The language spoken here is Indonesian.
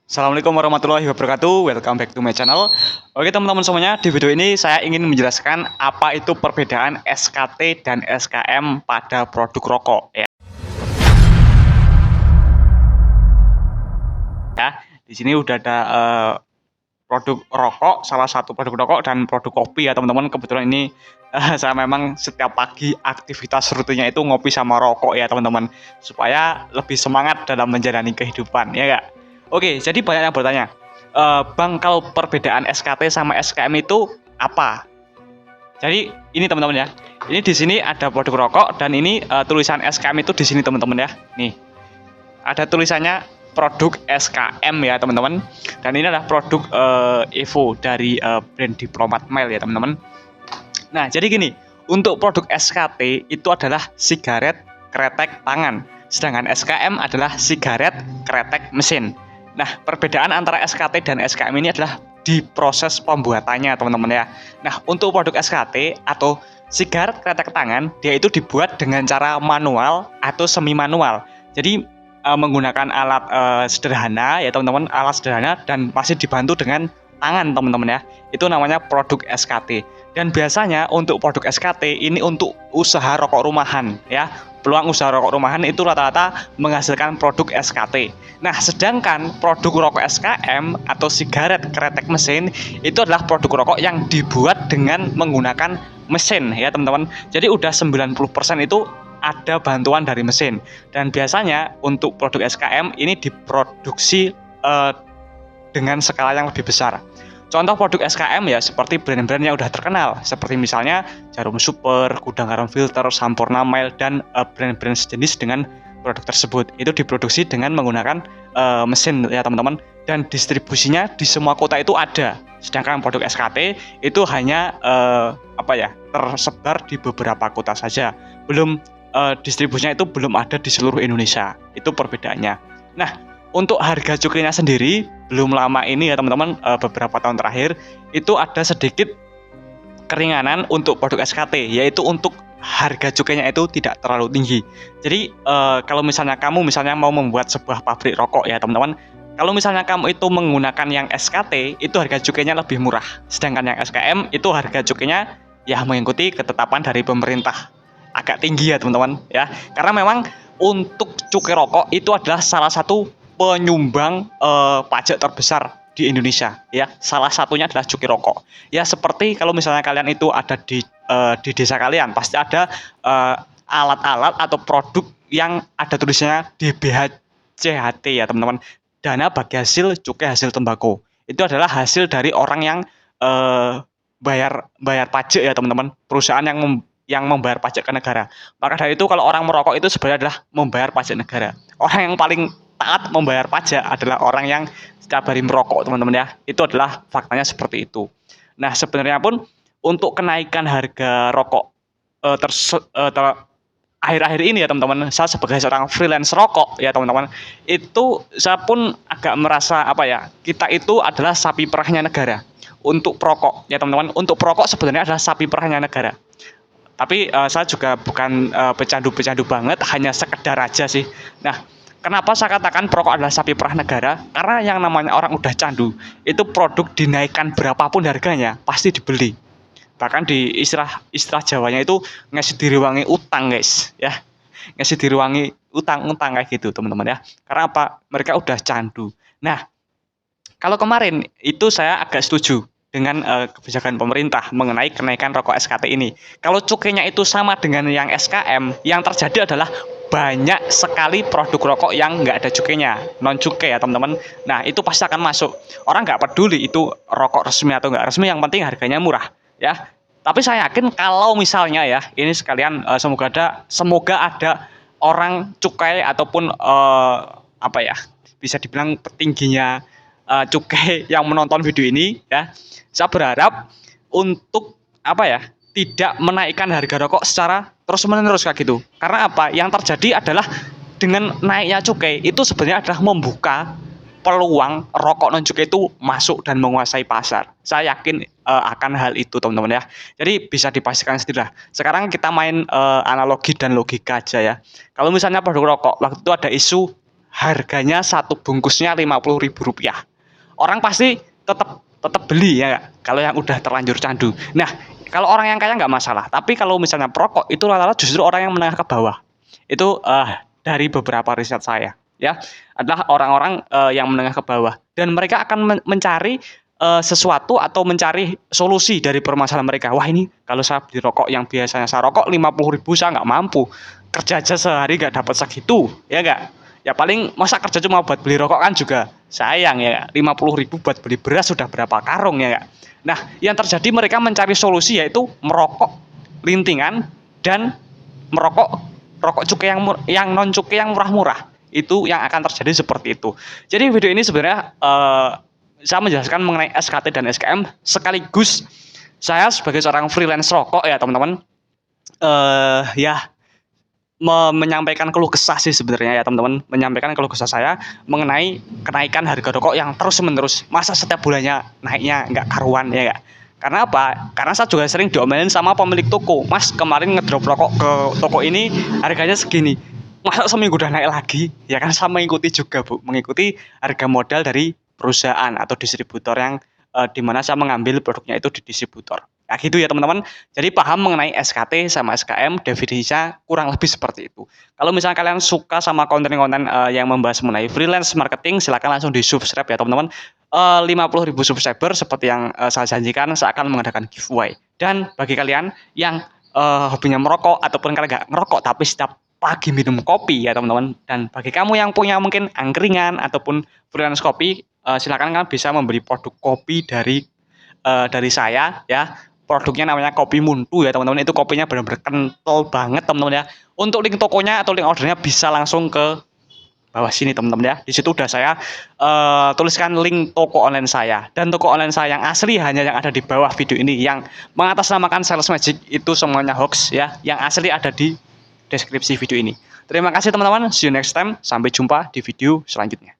Assalamualaikum warahmatullahi wabarakatuh. Welcome back to my channel. Oke teman-teman semuanya, di video ini saya ingin menjelaskan apa itu perbedaan SKT dan SKM pada produk rokok ya. Di sini udah ada produk rokok, salah satu produk rokok dan produk kopi ya teman-teman. Kebetulan ini saya memang setiap pagi aktivitas rutinnya itu ngopi sama rokok ya teman-teman, supaya lebih semangat dalam menjalani kehidupan ya gak? Oke, jadi banyak yang bertanya, Bang, kalau perbedaan SKT sama SKM itu apa? Jadi ini teman-teman ya, ini di sini ada produk rokok dan ini tulisan SKM itu di sini teman-teman ya. Nih, ada tulisannya produk SKM ya teman-teman. Dan ini adalah produk Evo dari brand Diplomat Mile ya teman-teman. Nah, jadi gini, untuk produk SKT itu adalah sigaret kretek tangan, sedangkan SKM adalah sigaret kretek mesin. Nah, perbedaan antara SKT dan SKM ini adalah di proses pembuatannya teman-teman ya. Nah, untuk produk SKT atau sigaret kretek tangan, dia itu dibuat dengan cara manual atau semi manual. Jadi menggunakan alat sederhana ya teman-teman, alat sederhana dan masih dibantu dengan tangan teman-teman ya. Itu namanya produk SKT. Dan biasanya untuk produk SKT ini untuk usaha rokok rumahan ya. Peluang usaha rokok rumahan itu rata-rata menghasilkan produk SKT. Nah, sedangkan produk rokok SKM atau sigaret kretek mesin itu adalah produk rokok yang dibuat dengan menggunakan mesin ya teman-teman. Jadi udah 90% itu ada bantuan dari mesin. Dan biasanya untuk produk SKM ini diproduksi dengan skala yang lebih besar. Contoh produk SKM ya seperti brand-brand yang udah terkenal, seperti misalnya Jarum Super, Gudang Garam Filter, Sampurna Mile, dan brand-brand sejenis dengan produk tersebut. Itu diproduksi dengan menggunakan mesin ya teman-teman, dan distribusinya di semua kota itu ada. Sedangkan produk SKT itu hanya tersebar di beberapa kota saja. Belum distribusinya itu belum ada di seluruh Indonesia. Itu perbedaannya. Nah, untuk harga cukainya sendiri belum lama ini ya teman-teman, beberapa tahun terakhir itu ada sedikit keringanan untuk produk SKT, yaitu untuk harga cukainya itu tidak terlalu tinggi. Jadi kalau misalnya kamu mau membuat sebuah pabrik rokok ya teman-teman, kalau misalnya kamu itu menggunakan yang SKT itu harga cukainya lebih murah, sedangkan yang SKM itu harga cukainya ya mengikuti ketetapan dari pemerintah, agak tinggi ya teman-teman ya, karena memang untuk cukai rokok itu adalah salah satu penyumbang pajak terbesar di Indonesia ya. Salah satunya adalah cukai rokok ya. Seperti kalau misalnya kalian itu ada di desa kalian, pasti ada alat-alat atau produk yang ada tulisannya DBHCHT ya teman-teman, dana bagi hasil cukai hasil tembakau. Itu adalah hasil dari orang yang bayar pajak ya teman-teman, perusahaan yang membayar pajak ke negara. Maka dari itu kalau orang merokok itu sebenarnya adalah membayar pajak negara. Orang yang paling taat membayar pajak adalah orang yang setiap hari merokok teman-teman ya. Itu adalah faktanya seperti itu. Nah, sebenarnya pun untuk kenaikan harga rokok akhir-akhir ini ya teman-teman, saya sebagai seorang freelance rokok ya teman-teman, itu saya pun agak merasa kita itu adalah sapi perahnya negara untuk perokok ya teman-teman. Untuk perokok sebenarnya adalah sapi perahnya negara. Tapi saya juga bukan pecandu-pecandu banget, hanya sekedar aja sih. Nah, kenapa saya katakan perokok adalah sapi perah negara? Karena yang namanya orang udah candu, itu produk dinaikkan berapapun harganya pasti dibeli. Bahkan di istilah Jawanya itu ngasih direwangi utang guys ya, ngasih direwangi utang kayak gitu teman-teman ya. Karena apa? Mereka udah candu. Nah, kalau kemarin itu saya agak setuju dengan kebijakan pemerintah mengenai kenaikan rokok SKT ini. Kalau cukainya itu sama dengan yang SKM, yang terjadi adalah banyak sekali produk rokok yang nggak ada cukainya, non cukai ya teman-teman. Nah, itu pasti akan masuk. Orang nggak peduli itu rokok resmi atau nggak resmi, yang penting harganya murah ya. Tapi saya yakin kalau misalnya ya, ini sekalian semoga ada orang cukai ataupun bisa dibilang petingginya cukai yang menonton video ini ya. Saya berharap untuk tidak menaikkan harga rokok secara terus-menerus kayak gitu. Karena apa? Yang terjadi adalah dengan naiknya cukai itu sebenarnya adalah membuka peluang rokok non cukai itu masuk dan menguasai pasar. Saya yakin akan hal itu teman-teman ya. Jadi bisa dipastikan sendiri lah. Sekarang kita main analogi dan logika aja ya. Kalau misalnya produk rokok waktu itu ada isu harganya satu bungkusnya Rp50.000. Orang pasti tetap beli ya nggak? Kalau yang udah terlanjur candu. Nah, kalau orang yang kaya nggak masalah. Tapi kalau misalnya perokok itu rata-rata justru orang yang menengah ke bawah. Itu dari beberapa riset saya ya adalah orang-orang yang menengah ke bawah dan mereka akan mencari sesuatu atau mencari solusi dari permasalahan mereka. Wah, ini kalau saya beli rokok yang biasanya saya rokok 50.000 saya nggak mampu. Kerja aja sehari nggak dapat segitu, ya nggak? Ya paling masa kerja cuma buat beli rokok kan juga sayang ya. 50.000 buat beli beras sudah berapa karung ya nggak? Nah, yang terjadi mereka mencari solusi yaitu merokok lintingan dan merokok rokok cukai yang non cukai yang murah-murah. Itu yang akan terjadi seperti itu. Jadi video ini sebenarnya saya menjelaskan mengenai SKT dan SKM sekaligus saya sebagai seorang freelance rokok ya teman-teman ya menyampaikan keluh kesah sih sebenarnya ya teman-teman, menyampaikan keluh kesah saya mengenai kenaikan harga rokok yang terus menerus. Masa setiap bulannya naiknya nggak karuan ya nggak? Karena apa? Karena saya juga sering diomelin sama pemilik toko. Mas, kemarin ngedrop rokok ke toko ini harganya segini. Masa seminggu udah naik lagi? Ya kan saya mengikuti juga Bu, mengikuti harga modal dari perusahaan atau distributor yang di mana saya mengambil produknya itu di distributor. Nah gitu ya teman-teman. Jadi paham mengenai SKT sama SKM, definisinya kurang lebih seperti itu. Kalau misalnya kalian suka sama konten-konten yang membahas mengenai freelance marketing, silakan langsung di subscribe ya teman-teman. 50.000 subscriber seperti yang saya janjikan, saya akan mengadakan giveaway. Dan bagi kalian yang hobinya merokok ataupun kalian nggak ngerokok tapi setiap pagi minum kopi ya teman-teman. Dan bagi kamu yang punya mungkin angkringan ataupun freelance kopi, silakan kalian bisa membeli produk kopi dari saya ya. Produknya namanya Kopi Muntu ya teman-teman. Itu kopinya benar-benar kental banget teman-teman ya. Untuk link tokonya atau link ordernya bisa langsung ke bawah sini teman-teman ya. Di situ udah saya tuliskan link toko online saya. Dan toko online saya yang asli hanya yang ada di bawah video ini. Yang mengatasnamakan Sales Magic itu semuanya hoax ya. Yang asli ada di deskripsi video ini. Terima kasih teman-teman. See you next time. Sampai jumpa di video selanjutnya.